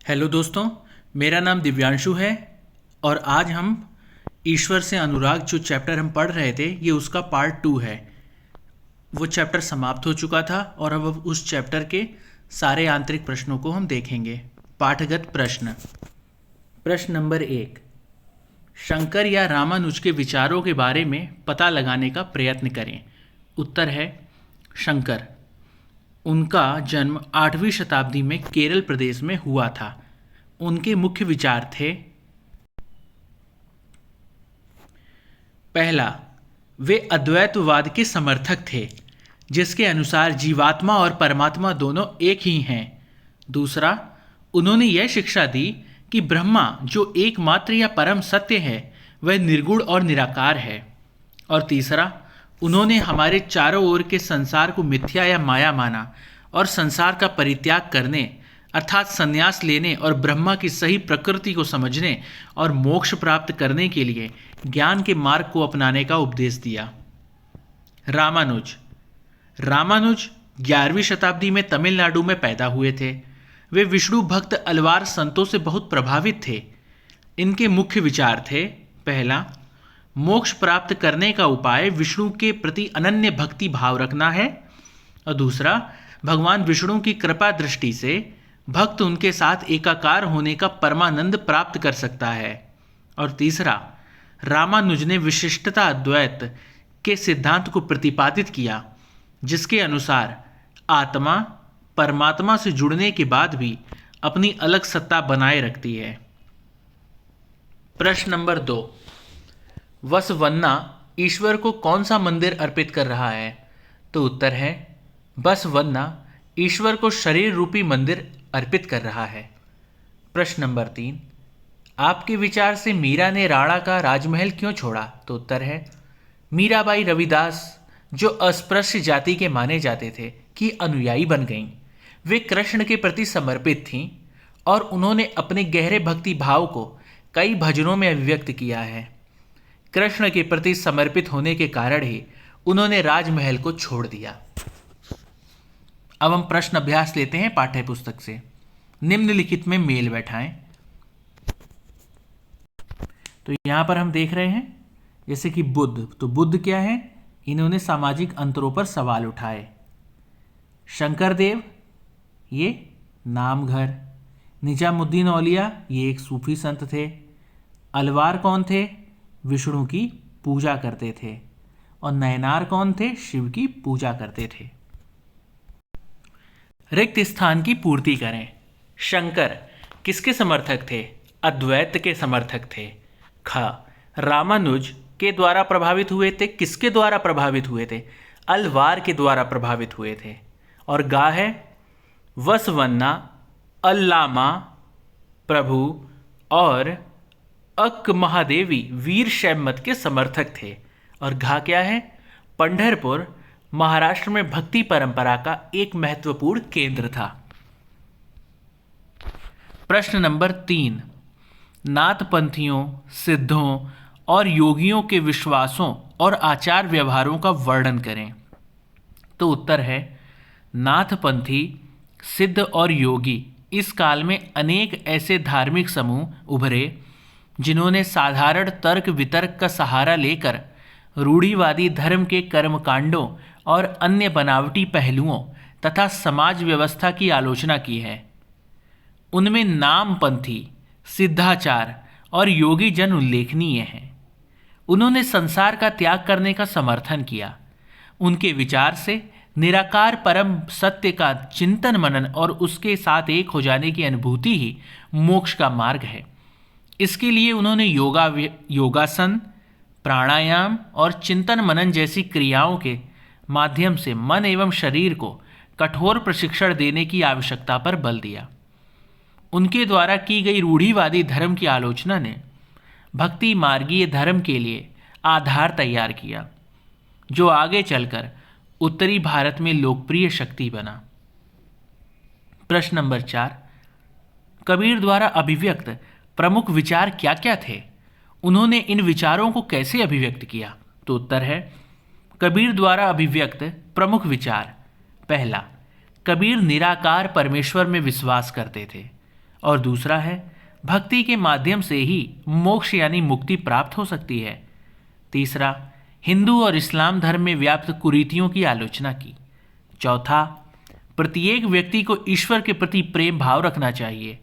Hello दोस्तों, मेरा नाम दिव्यांशु है और आज हम ईश्वर से अनुराग जो चैप्टर हम पढ़ रहे थे ये उसका पार्ट 2 है। वो चैप्टर समाप्त हो चुका था और अब उस चैप्टर के सारे आंतरिक प्रश्नों को हम देखेंगे। पाठगत प्रश्न। प्रश्न नंबर 1। शंकर या रामानुज के विचारों के बारे में पता लगाने का प्रयत्न करें। उत्तर है शंकर। उनका जन्म 8वीं शताब्दी में केरल प्रदेश में हुआ था। उनके मुख्य विचार थे: पहला, वे अद्वैतवाद के समर्थक थे, जिसके अनुसार जीवात्मा और परमात्मा दोनों एक ही हैं। दूसरा, उन्होंने यह शिक्षा दी कि ब्रह्मा जो एकमात्र या परम सत्य है वह निर्गुण और निराकार है। और तीसरा, उन्होंने हमारे चारों ओर के संसार को मिथ्या या माया माना और संसार का परित्याग करने अर्थात संन्यास लेने और ब्रह्मा की सही प्रकृति को समझने और मोक्ष प्राप्त करने के लिए ज्ञान के मार्ग को अपनाने का उपदेश दिया। रामानुज 11वीं शताब्दी में तमिलनाडु में पैदा हुए थे। वे विष्णु भक्त अलवार संतों से बहुत प्रभावित थे। इनके मुख्य विचार थे: पहला, मोक्ष प्राप्त करने का उपाय विष्णु के प्रति अनन्य भक्ति भाव रखना है। और दूसरा, भगवान विष्णु की कृपा दृष्टि से भक्त उनके साथ एकाकार होने का परमानंद प्राप्त कर सकता है। और तीसरा, रामानुज ने विशिष्टता अद्वैत के सिद्धांत को प्रतिपादित किया, जिसके अनुसार आत्मा परमात्मा से जुड़ने के बाद भी अपनी अलग सत्ता बनाए रखती है। प्रश्न नंबर 2। बसवन्ना ईश्वर को कौन सा मंदिर अर्पित कर रहा है? तो उत्तर है बसवन्ना ईश्वर को शरीर रूपी मंदिर अर्पित कर रहा है। प्रश्न नंबर 3। आपके विचार से मीरा ने राणा का राजमहल क्यों छोड़ा? तो उत्तर है मीराबाई रविदास, जो अस्पृश्य जाति के माने जाते थे, की अनुयायी बन गईं। वे कृष्ण के प्रति समर्पित थीं और उन्होंने अपने गहरे भक्ति भाव को कई भजनों में अभिव्यक्त किया है। कृष्ण के प्रति समर्पित होने के कारण ही उन्होंने राजमहल को छोड़ दिया। अब हम प्रश्न अभ्यास लेते हैं पाठ्य पुस्तक से। निम्नलिखित में मेल बैठाएं। तो यहां पर हम देख रहे हैं जैसे कि बुद्ध, तो बुद्ध क्या है? इन्होंने सामाजिक अंतरों पर सवाल उठाए। शंकरदेव, ये नामघर। निजामुद्दीन औलिया, ये एक सूफी संत थे। अलवार कौन थे? विष्णु की पूजा करते थे। और नयनार कौन थे? शिव की पूजा करते थे। रिक्त स्थान की पूर्ति करें। शंकर किसके समर्थक थे? अद्वैत के समर्थक थे। ख, रामानुज के द्वारा प्रभावित हुए थे। किसके द्वारा प्रभावित हुए थे? अलवार के द्वारा प्रभावित हुए थे। और गा है बसवन्ना अल्लामा प्रभु और अक्क महादेवी वीर शैव मत के समर्थक थे। और घा क्या है? पंढरपुर महाराष्ट्र में भक्ति परंपरा का एक महत्वपूर्ण केंद्र था। प्रश्न नंबर 3। नाथपंथियों, सिद्धों और योगियों के विश्वासों और आचार व्यवहारों का वर्णन करें। तो उत्तर है नाथपंथी, सिद्ध और योगी इस काल में अनेक ऐसे धार्मिक समूह उभरे जिन्होंने साधारण तर्क वितर्क का सहारा लेकर रूढ़िवादी धर्म के कर्मकांडों और अन्य बनावटी पहलुओं तथा समाज व्यवस्था की आलोचना की है। उनमें नामपंथी, सिद्धाचार और योगी जन उल्लेखनीय हैं। उन्होंने संसार का त्याग करने का समर्थन किया। उनके विचार से निराकार परम सत्य का चिंतन मनन और उसके साथ एक हो जाने की अनुभूति ही मोक्ष का मार्ग है। इसके लिए उन्होंने योगासन, प्राणायाम और चिंतन मनन जैसी क्रियाओं के माध्यम से मन एवं शरीर को कठोर प्रशिक्षण देने की आवश्यकता पर बल दिया। उनके द्वारा की गई रूढ़िवादी धर्म की आलोचना ने भक्ति मार्गीय धर्म के लिए आधार तैयार किया, जो आगे चलकर उत्तरी भारत में लोकप्रिय शक्ति बना। प्रश्न नंबर 4। कबीर द्वारा अभिव्यक्त प्रमुख विचार क्या क्या थे? उन्होंने इन विचारों को कैसे अभिव्यक्त किया? तो उत्तर है कबीर द्वारा अभिव्यक्त प्रमुख विचार। पहला, कबीर निराकार परमेश्वर में विश्वास करते थे और दूसरा है भक्ति के माध्यम से ही मोक्ष यानी मुक्ति प्राप्त हो सकती है। तीसरा, हिंदू और इस्लाम धर्म में व्याप्त कुरीतियों की आलोचना की। चौथा, प्रत्येक व्यक्ति को ईश्वर के प्रति प्रेम भाव रखना चाहिए।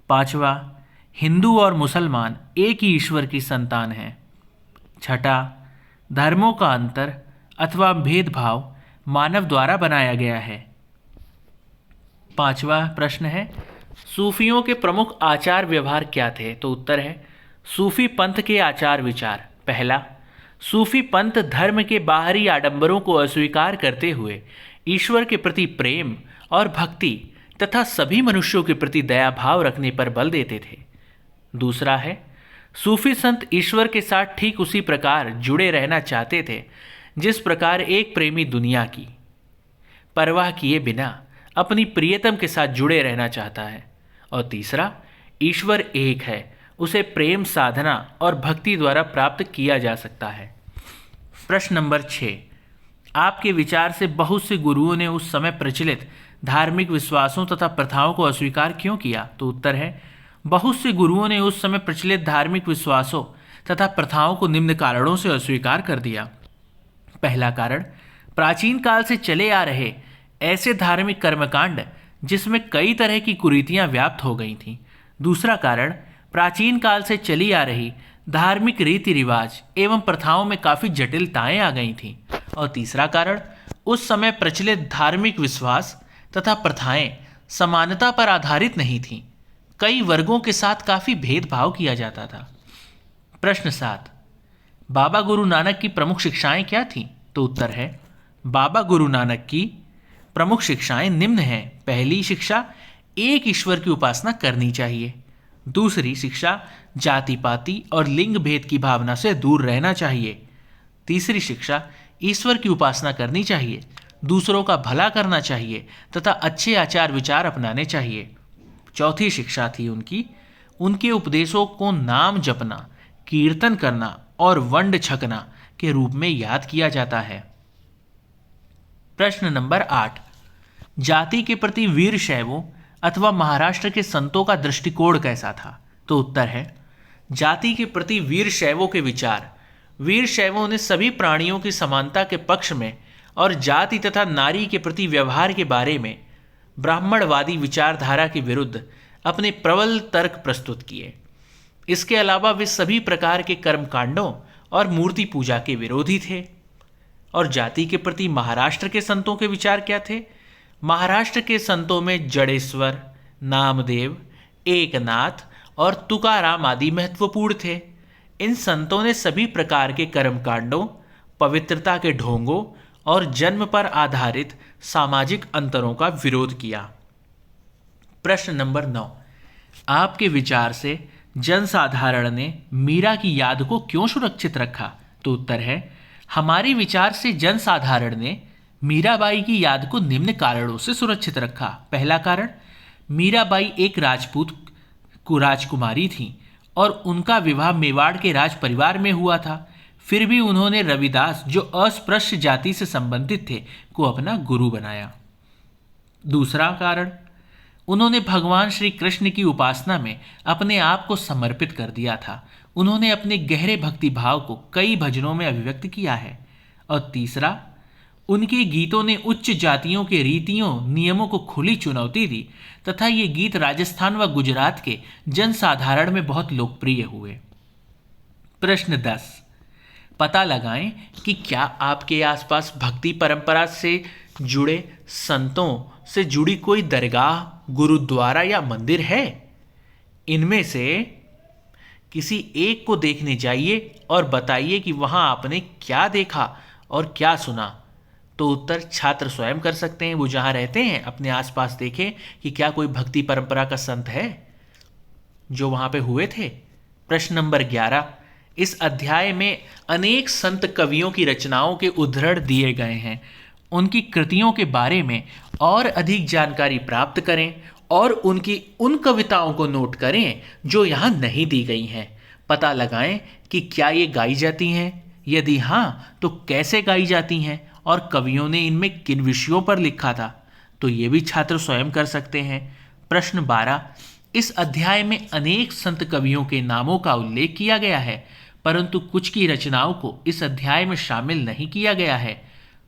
पांचवा, हिंदू और मुसलमान एक ही ईश्वर की संतान हैं। छठा, धर्मों का अंतर अथवा भेदभाव मानव द्वारा बनाया गया है। पांचवा प्रश्न है, सूफियों के प्रमुख आचार व्यवहार क्या थे? तो उत्तर है सूफी पंथ के आचार विचार। पहला, सूफी पंथ धर्म के बाहरी आडंबरों को अस्वीकार करते हुए ईश्वर के प्रति प्रेम और भक्ति तथा सभी मनुष्यों के प्रति दया भाव रखने पर बल देते थे। दूसरा है, सूफी संत ईश्वर के साथ ठीक उसी प्रकार जुड़े रहना चाहते थे जिस प्रकार एक प्रेमी दुनिया की परवाह किए बिना अपनी प्रियतम के साथ जुड़े रहना चाहता है। और तीसरा, ईश्वर एक है, उसे प्रेम साधना और भक्ति द्वारा प्राप्त किया जा सकता है। प्रश्न नंबर 6, आपके विचार से बहुत से गुरुओं ने उस समय प्रचलित धार्मिक विश्वासों तथा प्रथाओं को अस्वीकार क्यों किया? तो उत्तर है बहुत से गुरुओं ने उस समय प्रचलित धार्मिक विश्वासों तथा प्रथाओं को निम्न कारणों से अस्वीकार कर दिया। पहला कारण, प्राचीन काल से चले आ रहे ऐसे धार्मिक कर्मकांड जिसमें कई तरह की कुरीतियां व्याप्त हो गई थीं। दूसरा कारण, प्राचीन काल से चली आ रही धार्मिक रीति रिवाज एवं प्रथाओं में काफ़ी जटिलताएं आ गई थीं। और तीसरा कारण, उस समय प्रचलित धार्मिक विश्वास तथा प्रथाएं समानता पर आधारित नहीं थीं, कई वर्गों के साथ काफ़ी भेदभाव किया जाता था। प्रश्न 7, बाबा गुरु नानक की प्रमुख शिक्षाएं क्या थीं? तो उत्तर है बाबा गुरु नानक की प्रमुख शिक्षाएं निम्न हैं। पहली शिक्षा, एक ईश्वर की उपासना करनी चाहिए। दूसरी शिक्षा, जाति पाति और लिंग भेद की भावना से दूर रहना चाहिए। तीसरी शिक्षा, ईश्वर की उपासना करनी चाहिए, दूसरों का भला करना चाहिए तथा अच्छे आचार विचार अपनाने चाहिए। चौथी शिक्षा थी उनके उपदेशों को नाम जपना, कीर्तन करना और वंड छकना के रूप में याद किया जाता है। प्रश्न नंबर 8, जाति के प्रति वीर शैवों अथवा महाराष्ट्र के संतों का दृष्टिकोण कैसा था? तो उत्तर है जाति के प्रति वीर शैवों के विचार। वीर शैवों ने सभी प्राणियों की समानता के पक्ष में और जाति तथा नारी के प्रति व्यवहार के बारे में ब्राह्मणवादी विचारधारा के विरुद्ध अपने प्रबल तर्क प्रस्तुत किए। इसके अलावा वे सभी प्रकार के कर्मकांडों और मूर्ति पूजा के विरोधी थे। और जाति के प्रति महाराष्ट्र के संतों के विचार क्या थे? महाराष्ट्र के संतों में जड़ेश्वर, नामदेव, एकनाथ और तुकाराम आदि महत्वपूर्ण थे। इन संतों ने सभी प्रकार के कर्मकांडों, पवित्रता के ढोंगों और जन्म पर आधारित सामाजिक अंतरों का विरोध किया। प्रश्न नंबर 9, आपके विचार से जनसाधारण ने मीरा की याद को क्यों सुरक्षित रखा? तो उत्तर है हमारे विचार से जनसाधारण ने मीराबाई की याद को निम्न कारणों से सुरक्षित रखा। पहला कारण, मीराबाई एक राजपूत राजकुमारी थी और उनका विवाह मेवाड़ के राज परिवार में हुआ था। फिर भी उन्होंने रविदास, जो अस्पृश्य जाति से संबंधित थे, को अपना गुरु बनाया। दूसरा कारण, उन्होंने भगवान श्री कृष्ण की उपासना में अपने आप को समर्पित कर दिया था। उन्होंने अपने गहरे भक्ति भाव को कई भजनों में अभिव्यक्त किया है। और तीसरा, उनके गीतों ने उच्च जातियों के रीतियों नियमों को खुली चुनौती दी तथा ये गीत राजस्थान व गुजरात के जनसाधारण में बहुत लोकप्रिय हुए। प्रश्न 10, पता लगाएं कि क्या आपके आसपास भक्ति परंपरा से जुड़े संतों से जुड़ी कोई दरगाह, गुरुद्वारा या मंदिर है। इनमें से किसी एक को देखने जाइए और बताइए कि वहाँ आपने क्या देखा और क्या सुना। तो उत्तर छात्र स्वयं कर सकते हैं। वो जहाँ रहते हैं अपने आसपास देखें कि क्या कोई भक्ति परंपरा का संत है जो वहाँ पे हुए थे। प्रश्न नंबर 11, इस अध्याय में अनेक संत कवियों की रचनाओं के उद्धरण दिए गए हैं। उनकी कृतियों के बारे में और अधिक जानकारी प्राप्त करें और उनकी उन कविताओं को नोट करें जो यहाँ नहीं दी गई हैं। पता लगाएं कि क्या ये गाई जाती हैं, यदि हाँ तो कैसे गाई जाती हैं और कवियों ने इनमें किन विषयों पर लिखा था। तो ये भी छात्र स्वयं कर सकते हैं। प्रश्न 12, इस अध्याय में अनेक संत कवियों के नामों का उल्लेख किया गया है, परंतु कुछ की रचनाओं को इस अध्याय में शामिल नहीं किया गया है।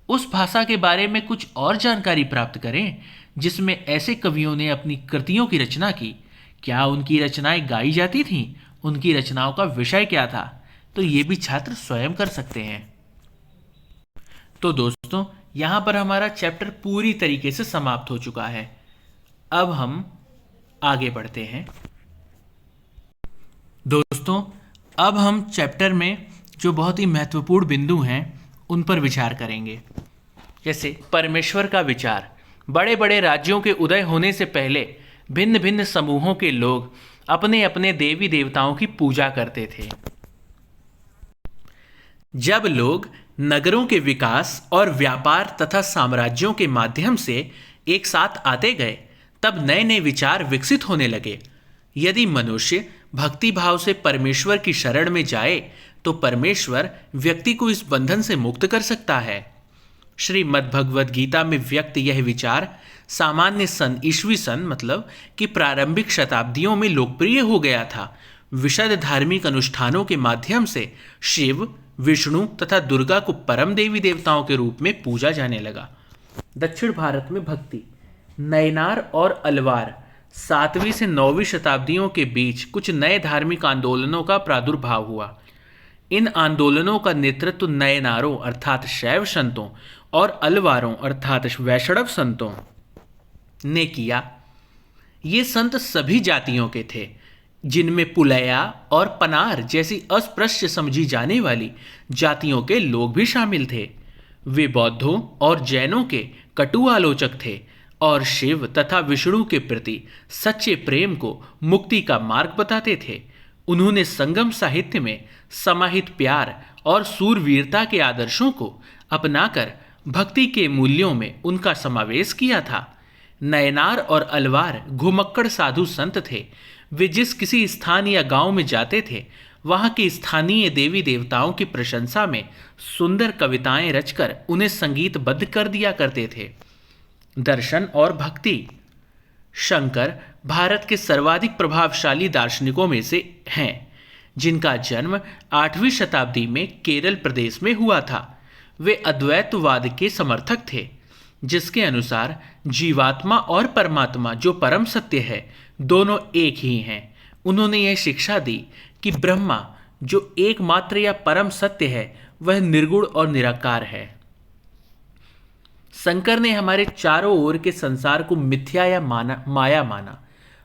उस भाषा के बारे में कुछ और जानकारी प्राप्त करें जिसमें ऐसे कवियों ने अपनी कृतियों की रचना की। क्या उनकी रचनाएं गाई जाती थीं? उनकी रचनाओं का विषय क्या था? तो ये भी छात्र स्वयं कर सकते हैं। तो दोस्तों, यहाँ पर हमारा चैप्टर पूरी तरीके से समाप्त हो चुका है। अब हम आगे बढ़ते हैं। दोस्तों, अब हम चैप्टर में जो बहुत ही महत्वपूर्ण बिंदु हैं उन पर विचार करेंगे। जैसे परमेश्वर का विचार। बड़े बड़े राज्यों के उदय होने से पहले भिन्न भिन्न समूहों के लोग अपने अपने देवी देवताओं की पूजा करते थे। जब लोग नगरों के विकास और व्यापार तथा साम्राज्यों के माध्यम से एक साथ आते गए, तब नए नए विचार विकसित होने लगे। यदि मनुष्य भक्ति भाव से परमेश्वर की शरण में जाए तो परमेश्वर व्यक्ति को इस बंधन से मुक्त कर सकता है। श्रीमद् भगवद गीता में व्यक्त यह विचार सामान्य सन ईस्वी सन मतलब कि प्रारंभिक शताब्दियों में लोकप्रिय हो गया था। विशद धार्मिक अनुष्ठानों के माध्यम से शिव, विष्णु तथा दुर्गा को परम देवी देवताओं के रूप में पूजा जाने लगा। दक्षिण भारत में भक्ति। नयनार और अलवार 7वीं से 9वीं शताब्दियों के बीच कुछ नए धार्मिक आंदोलनों का प्रादुर्भाव हुआ। इन आंदोलनों का नेतृत्व नयनारों अर्थात शैव संतों और अलवारों अर्थात वैष्णव संतों ने किया। ये संत सभी जातियों के थे, जिनमें पुलया और पनार जैसी अस्पृश्य समझी जाने वाली जातियों के लोग भी शामिल थे। वे बौद्धों और जैनों के कटु आलोचक थे और शिव तथा विष्णु के प्रति सच्चे प्रेम को मुक्ति का मार्ग बताते थे। उन्होंने संगम साहित्य में समाहित प्यार और सूरवीरता के आदर्शों को अपनाकर भक्ति के मूल्यों में उनका समावेश किया था। नयनार और अलवार घुमक्कड़ साधु संत थे। वे जिस किसी स्थान या गांव में जाते थे, वहां के स्थानीय देवी देवताओं की प्रशंसा में सुंदर कविताएं रचकर उन्हें संगीतबद्ध कर दिया करते थे। दर्शन और भक्ति। शंकर भारत के सर्वाधिक प्रभावशाली दार्शनिकों में से हैं, जिनका जन्म 8वीं शताब्दी में केरल प्रदेश में हुआ था। वे अद्वैतवाद के समर्थक थे, जिसके अनुसार जीवात्मा और परमात्मा जो परम सत्य है, दोनों एक ही हैं। उन्होंने यह शिक्षा दी कि ब्रह्मा जो एकमात्र या परम सत्य है, वह निर्गुण और निराकार है। शंकर ने हमारे चारों ओर के संसार को मिथ्या या माया माना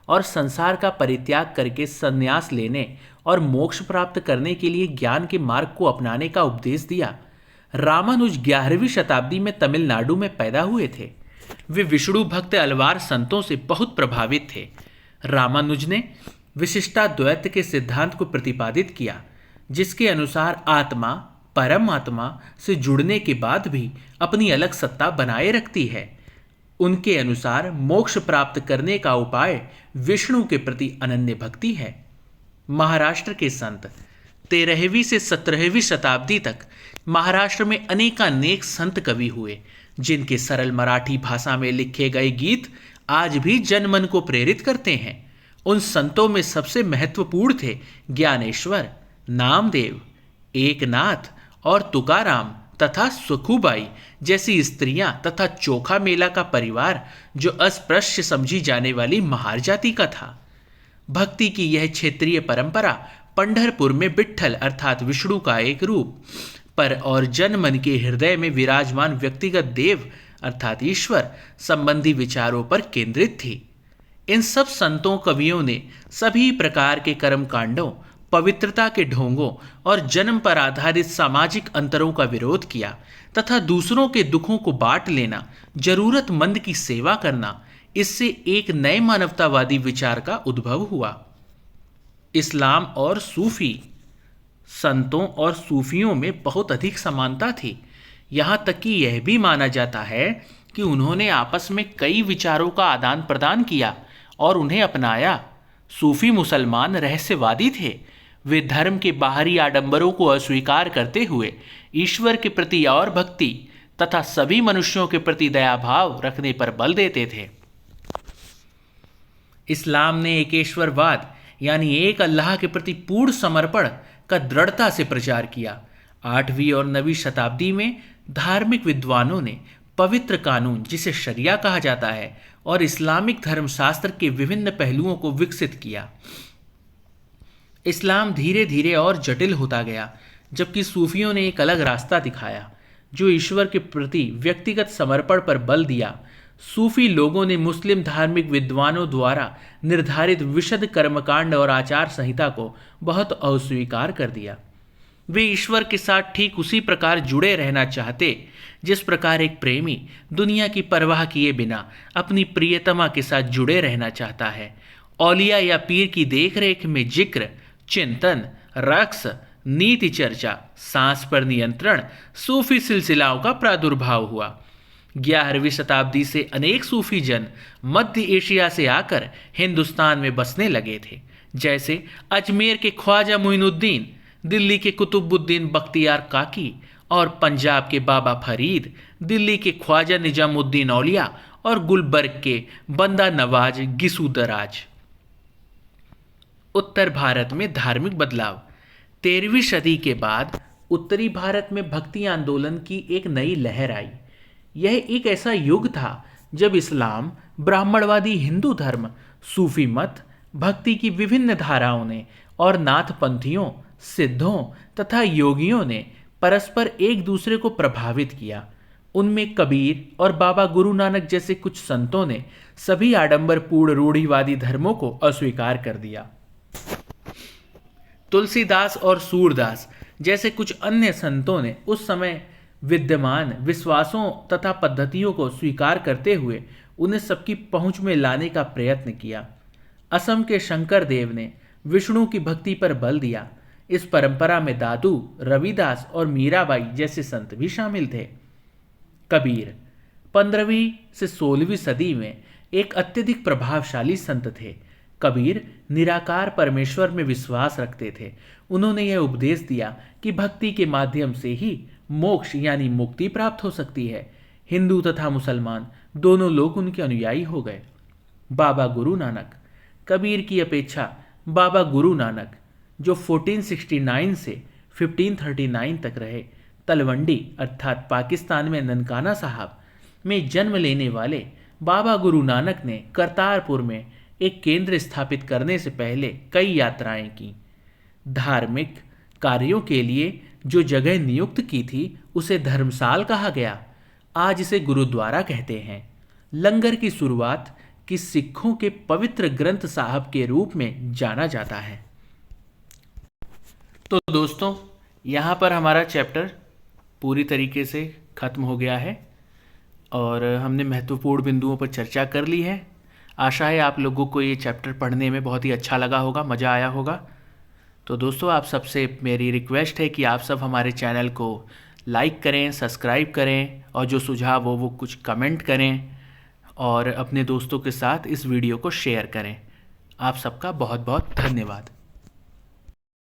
और संसार का परित्याग करके संन्यास लेने और मोक्ष प्राप्त करने के लिए ज्ञान के मार्ग को अपनाने का उपदेश दिया। रामानुज 11वीं शताब्दी में तमिलनाडु में पैदा हुए थे। वे विष्णु भक्त अलवार संतों से बहुत प्रभावित थे। रामानुज ने विशिष्टाद्वैत के सिद्धांत को प्रतिपादित किया, जिसके अनुसार आत्मा परमात्मा से जुड़ने के बाद भी अपनी अलग सत्ता बनाए रखती है। उनके अनुसार मोक्ष प्राप्त करने का उपाय विष्णु के प्रति अनन्य भक्ति है। महाराष्ट्र के संत 13वीं से 17वीं शताब्दी तक महाराष्ट्र में अनेकानेक संत कवि हुए, जिनके सरल मराठी भाषा में लिखे गए गीत आज भी जनमन को प्रेरित करते हैं। उन संतों में सबसे महत्वपूर्ण थे ज्ञानेश्वर, नामदेव, एकनाथ और तुकाराम तथा सुखुबाई जैसी स्त्रियां तथा चोखा मेला का परिवार, जो अस्पृश्य समझी जाने वाली महार जाति का था। भक्ति की यह क्षेत्रीय परंपरा पंढरपुर में विट्ठल अर्थात विष्णु का एक रूप पर और जनमन के हृदय में विराजमान व्यक्तिगत देव अर्थात ईश्वर संबंधी विचारों पर केंद्रित थी। इन सब संतों कवियों ने सभी प्रकार के कर्म कांडों, पवित्रता के ढोंगों और जन्म पर आधारित सामाजिक अंतरों का विरोध किया तथा दूसरों के दुखों को बांट लेना, जरूरतमंद की सेवा करना, इससे एक नए मानवतावादी विचार का उद्भव हुआ। इस्लाम और सूफी। संतों और सूफियों में बहुत अधिक समानता थी। यहाँ तक कि यह भी माना जाता है कि उन्होंने आपस में कई विचारों का आदान प्रदान किया और उन्हें अपनाया। सूफी मुसलमान रहस्यवादी थे। वे धर्म के बाहरी आडंबरों को अस्वीकार करते हुए ईश्वर के प्रति और भक्ति तथा सभी मनुष्यों के प्रति दयाभाव रखने पर बल देते थे। इस्लाम ने एकेश्वरवाद यानी एक अल्लाह के प्रति पूर्ण समर्पण का दृढ़ता से प्रचार किया। 8वीं और 9वीं शताब्दी में धार्मिक विद्वानों ने पवित्र कानून, जिसे शरिया कहा जाता है, और इस्लामिक धर्मशास्त्र के विभिन्न पहलुओं को विकसित किया। इस्लाम धीरे धीरे और जटिल होता गया, जबकि सूफियों ने एक अलग रास्ता दिखाया जो ईश्वर के प्रति व्यक्तिगत समर्पण पर बल दिया। सूफी लोगों ने मुस्लिम धार्मिक विद्वानों द्वारा निर्धारित विशद कर्मकांड और आचार संहिता को बहुत अस्वीकार कर दिया। वे ईश्वर के साथ ठीक उसी प्रकार जुड़े रहना चाहते जिस प्रकार एक प्रेमी दुनिया की परवाह किए बिना अपनी प्रियतमा के साथ जुड़े रहना चाहता है। औलिया या पीर की देखरेख में जिक्र, चिंतन, रक्स, नीति चर्चा, सांस पर नियंत्रण सूफी सिलसिलाओं का प्रादुर्भाव हुआ। 11वीं शताब्दी से अनेक सूफी जन मध्य एशिया से आकर हिंदुस्तान में बसने लगे थे, जैसे अजमेर के ख्वाजा मोइनुद्दीन, दिल्ली के कुतुबुद्दीन बख्तियार काकी और पंजाब के बाबा फरीद, दिल्ली के ख्वाजा निजामुद्दीन औलिया और गुलबर्ग के बंदा नवाज गिसूदराज। उत्तर भारत में धार्मिक बदलाव। 13वीं सदी के बाद उत्तरी भारत में भक्ति आंदोलन की एक नई लहर आई। यह एक ऐसा युग था जब इस्लाम, ब्राह्मणवादी हिंदू धर्म, सूफी मत, भक्ति की विभिन्न धाराओं ने और नाथपंथियों, सिद्धों तथा योगियों ने परस्पर एक दूसरे को प्रभावित किया। उनमें कबीर और बाबा गुरु नानक जैसे कुछ संतों ने सभी आडंबरपूर्ण रूढ़िवादी धर्मों को अस्वीकार कर दिया। तुलसीदास और सूरदास जैसे कुछ अन्य संतों ने उस समय विद्यमान विश्वासों तथा पद्धतियों को स्वीकार करते हुए उन्हें सबकी पहुंच में लाने का प्रयत्न किया। असम के शंकर देव ने विष्णु की भक्ति पर बल दिया। इस परंपरा में दादू, रविदास और मीराबाई जैसे संत भी शामिल थे। कबीर 15वीं से 16वीं सदी में एक अत्यधिक प्रभावशाली संत थे। कबीर निराकार परमेश्वर में विश्वास रखते थे। उन्होंने यह उपदेश दिया कि भक्ति के माध्यम से ही मोक्ष यानी मुक्ति प्राप्त हो सकती है। हिंदू तथा मुसलमान दोनों लोग उनके अनुयायी हो गए। बाबा गुरु नानक। कबीर की अपेक्षा बाबा गुरु नानक, जो 1469 से 1539 तक रहे, तलवंडी अर्थात पाकिस्तान में ननकाना साहब में जन्म लेने वाले बाबा गुरु नानक ने करतारपुर में एक केंद्र स्थापित करने से पहले कई यात्राएं की। धार्मिक कार्यों के लिए जो जगह नियुक्त की थी उसे धर्मसाल कहा गया। आज इसे गुरुद्वारा कहते हैं। लंगर की शुरुआत की सिखों के पवित्र ग्रंथ साहब के रूप में जाना जाता है। तो दोस्तों, यहाँ पर हमारा चैप्टर पूरी तरीके से ख़त्म हो गया है और हमने महत्वपूर्ण बिंदुओं पर चर्चा कर ली है। आशा है आप लोगों को ये चैप्टर पढ़ने में बहुत ही अच्छा लगा होगा, मज़ा आया होगा। तो दोस्तों, आप सबसे मेरी रिक्वेस्ट है कि आप सब हमारे चैनल को लाइक करें, सब्सक्राइब करें और जो सुझाव हो वो कुछ कमेंट करें और अपने दोस्तों के साथ इस वीडियो को शेयर करें। आप सबका बहुत बहुत धन्यवाद।